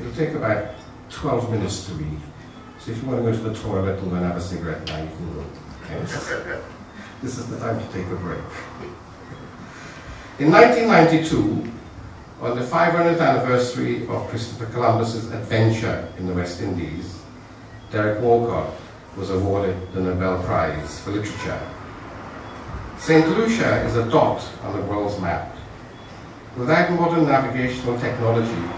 It'll take about 12 minutes to read. So if you want to go to the toilet and go and have a cigarette now, you can go. Okay? This is the time to take a break. In 1992, on the 500th anniversary of Christopher Columbus's adventure in the West Indies, Derek Walcott was awarded the Nobel Prize for Literature. St. Lucia is a dot on the world's map. Without modern navigational technology,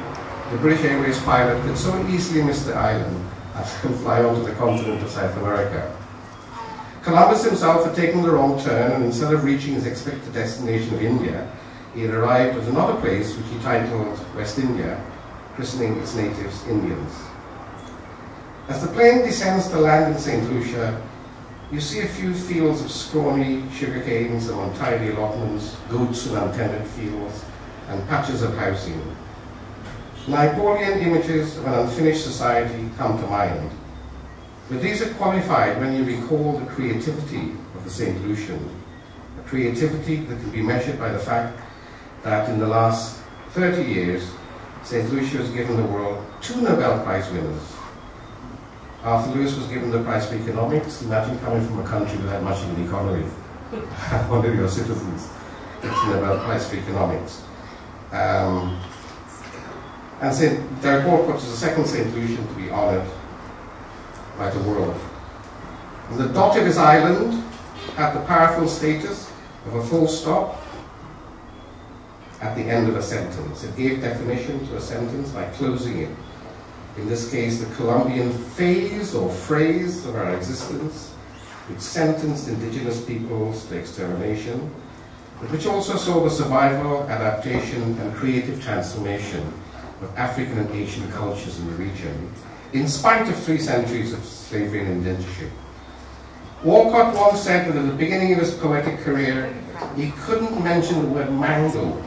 the British Airways pilot could so easily miss the island as to fly onto the continent of South America. Columbus himself had taken the wrong turn, and instead of reaching his expected destination of India, he had arrived at another place which he titled West India, christening its natives Indians. As the plane descends to land in St. Lucia, you see a few fields of scrawny sugarcane, some untidy allotments, goats in untended fields, and patches of housing. Napoleon images of an unfinished society come to mind, but these are qualified when you recall the creativity of the St. Lucian, a creativity that can be measured by the fact that in the last 30 years, St. Lucia has given the world 2 Nobel Prize winners. Arthur Lewis was given the Prize for Economics. Imagine coming from a country without much of an economy. One of your citizens gets the Nobel Prize for Economics. And St. Derek Walcott is the second St. Lucian to be honoured by the world. And the dot of his island had the powerful status of a full stop at the end of a sentence. It gave definition to a sentence by closing it. In this case, the Colombian phase or phrase of our existence, which sentenced indigenous peoples to extermination, but which also saw the survival, adaptation, and creative transformation of African and Asian cultures in the region, in spite of 3 centuries of slavery and indentureship. Walcott once said that at the beginning of his poetic career, he couldn't mention the word mango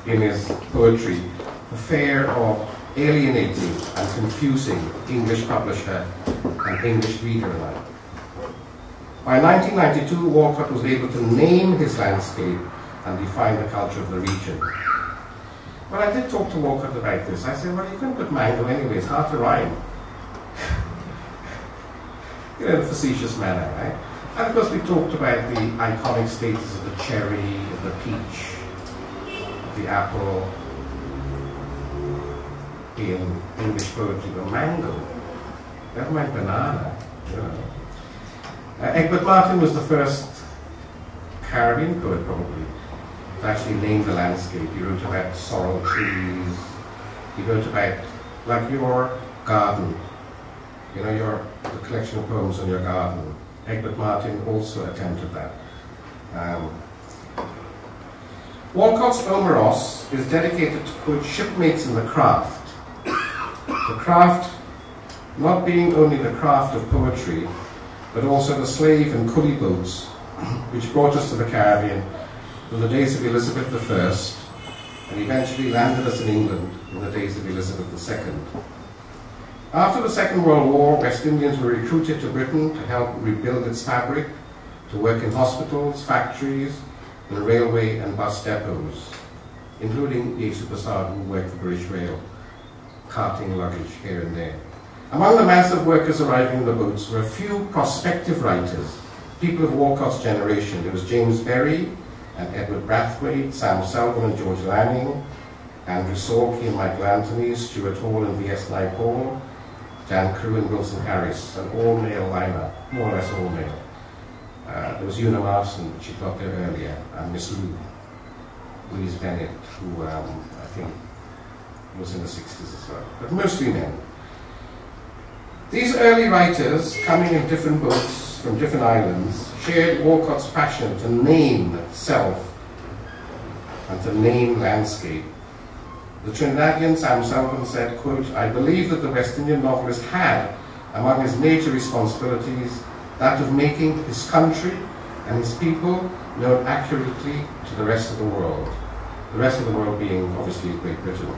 in his poetry for fear of alienating and confusing English publisher and English reader alike. By 1992, Walcott was able to name his landscape and define the culture of the region. Well, I did talk to Walcott about this. I said, well, you can put mango anyway, it's hard to rhyme. You know, in a facetious manner, right? And of course we talked about the iconic status of the cherry, of the peach, of the apple, in English poetry, the mango. Never mind banana, you know. Egbert Martin was the first Caribbean poet, probably, to actually name the landscape. He wrote about sorrel trees. He wrote about, like your garden, you know, the collection of poems on your garden. Egbert Martin also attempted that. Walcott's Omeros is dedicated to, quote, shipmates in the craft. The craft not being only the craft of poetry, but also the slave and coolie boats which brought us to the Caribbean in the days of Elizabeth I and eventually landed us in England in the days of Elizabeth II. After the Second World War, West Indians were recruited to Britain to help rebuild its fabric, to work in hospitals, factories, and railway and bus depots, including Yesu Prasad, who worked for British Rail, carting luggage here and there. Among the mass of workers arriving in the boats were a few prospective writers, people of Walcott's generation. There was James Berry and Edward Brathwaite, Sam Selvon and George Lanning, Andrew Salkey and Michael Anthony, Stuart Hall and V.S. Naipaul, Dan Crew and Wilson Harris, an all-male lineup, more or less all-male. There was Una Marston, she got there earlier, and Miss Louise Bennett, who I think was in the 60s as well, but mostly men. These early writers, coming in different boats from different islands, shared Walcott's passion to name self and to name landscape. The Trinidadian Sam Selvon said, quote, I believe that the West Indian novelist had, among his major responsibilities, that of making his country and his people known accurately to the rest of the world. The rest of the world being, obviously, Great Britain.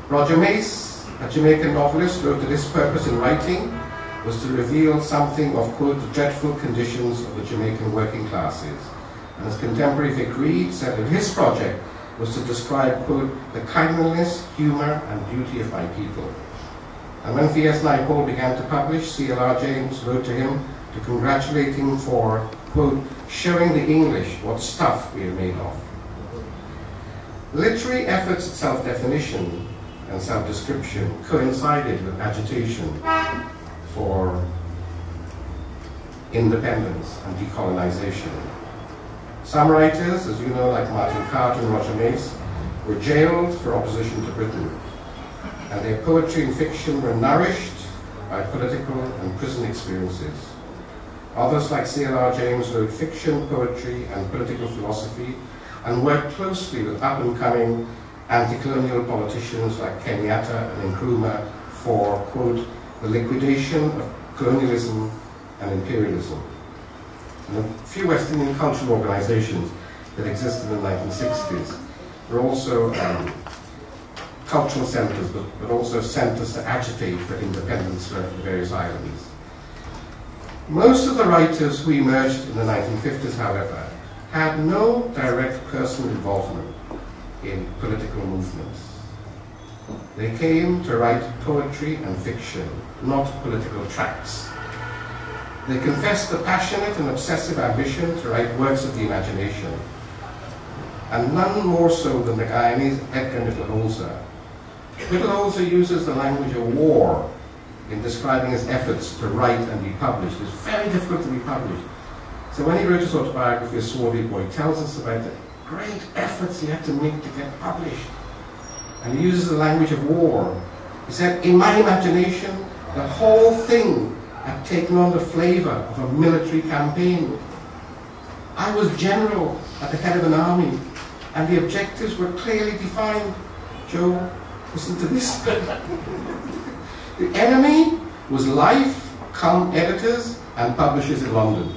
Roger Mace, a Jamaican novelist, wrote that his purpose in writing was to reveal something of, quote, the dreadful conditions of the Jamaican working classes. And his contemporary Vic Reed said that his project was to describe, quote, the kindliness, humour and beauty of my people. And when V.S. Naipaul began to publish, C.L.R. James wrote to him to congratulate him for, quote, showing the English what stuff we are made of. Literary efforts at self-definition and self-description coincided with agitation for independence and decolonization. Some writers, as you know, like Martin Carte and Roger Mace, were jailed for opposition to Britain, and their poetry and fiction were nourished by political and prison experiences. Others, like C.L.R. James, wrote fiction, poetry, and political philosophy, and worked closely with up-and-coming anti-colonial politicians like Kenyatta and Nkrumah for, quote, the liquidation of colonialism and imperialism. And a few West Indian cultural organizations that existed in the 1960s were also cultural centers, but also centers to agitate for independence for the various islands. Most of the writers who emerged in the 1950s, however, had no direct personal involvement in political movements. They came to write poetry and fiction, not political tracts. They confessed a passionate and obsessive ambition to write works of the imagination, and none more so than the Guyanese Edgar Mittelholzer. Mittelholzer uses the language of war in describing his efforts to write and be published. It's very difficult to be published. So when he wrote his autobiography, A Swarthy Boy, he tells us about the great efforts he had to make to get published. And he uses the language of war. He said, in my imagination, the whole thing had taken on the flavor of a military campaign. I was general at the head of an army, and the objectives were clearly defined. Joe, listen to this. The enemy was life, editors and publishers in London.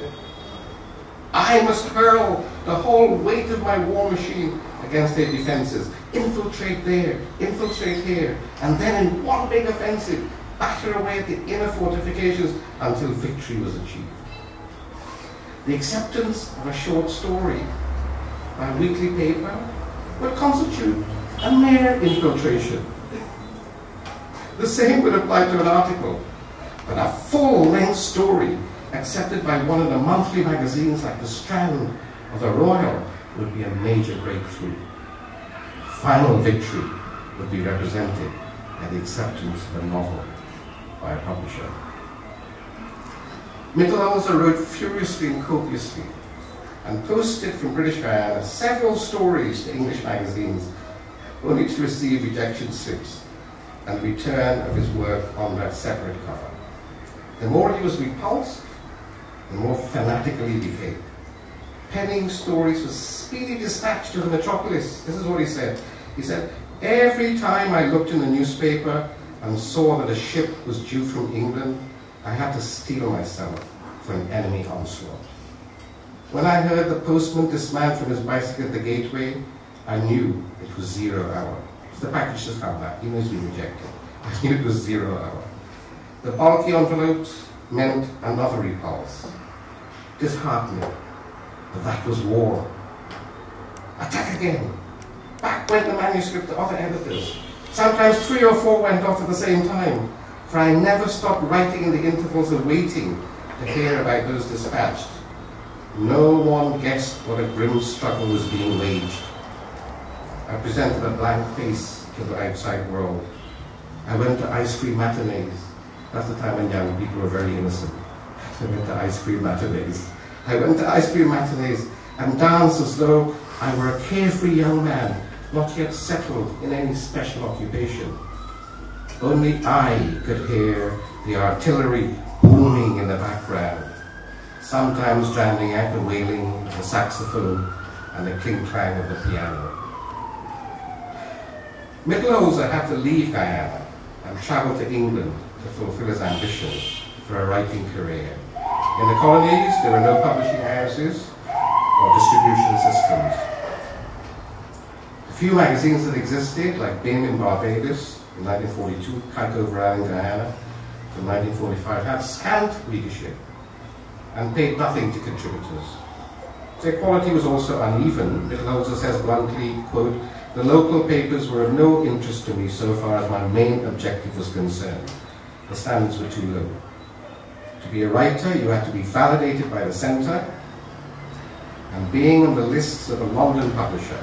I must hurl the whole weight of my war machine against their defences, infiltrate there, infiltrate here, and then in one big offensive, batter away at the inner fortifications until victory was achieved. The acceptance of a short story by a weekly paper would constitute a mere infiltration. The same would apply to an article, but a full-length story accepted by one of the monthly magazines like The Strand or The Royal would be a major breakthrough. Final victory would be represented by the acceptance of a novel by a publisher. Mittelholzer wrote furiously and copiously and posted from British Guyana several stories to English magazines, only to receive rejection slips and return of his work on that separate cover. The more he was repulsed, the more fanatical he became. Penning stories with speedy dispatch to the metropolis. This is what he said. He said, every time I looked in the newspaper and saw that a ship was due from England, I had to steel myself for an enemy onslaught. When I heard the postman dismount from his bicycle at the gateway, I knew it was 0 hour. The package has come back, he knows he's been rejected. I knew it was 0 hour. The bulky envelopes meant another repulse. Disheartening, but that was war. Attack again. Back went the manuscript to other editors. Sometimes 3 or 4 went off at the same time, for I never stopped writing in the intervals of waiting to hear about those dispatched. No one guessed what a grim struggle was being waged. I presented a blank face to the outside world. I went to ice cream matinees. That's the time when young people were very innocent. I went to ice cream matinees. I went to ice cream matinees and danced as though I were a carefree young man, not yet settled in any special occupation. Only I could hear the artillery booming in the background, sometimes drowning out the wailing of the saxophone and the clink-clang of the piano. Mittelholzer had to leave Guyana and travel to England to fulfill his ambition for a writing career. In the colonies, there were no publishing houses or distribution systems. The few magazines that existed, like BIM in Barbados in 1942, Kaiko Varal in Guyana from 1945, had scant readership and paid nothing to contributors. Their quality was also uneven. Littleholzer says bluntly, quote, "The local papers were of no interest to me so far as my main objective was concerned. The standards were too low. To be a writer, you had to be validated by the centre, and being on the lists of a London publisher,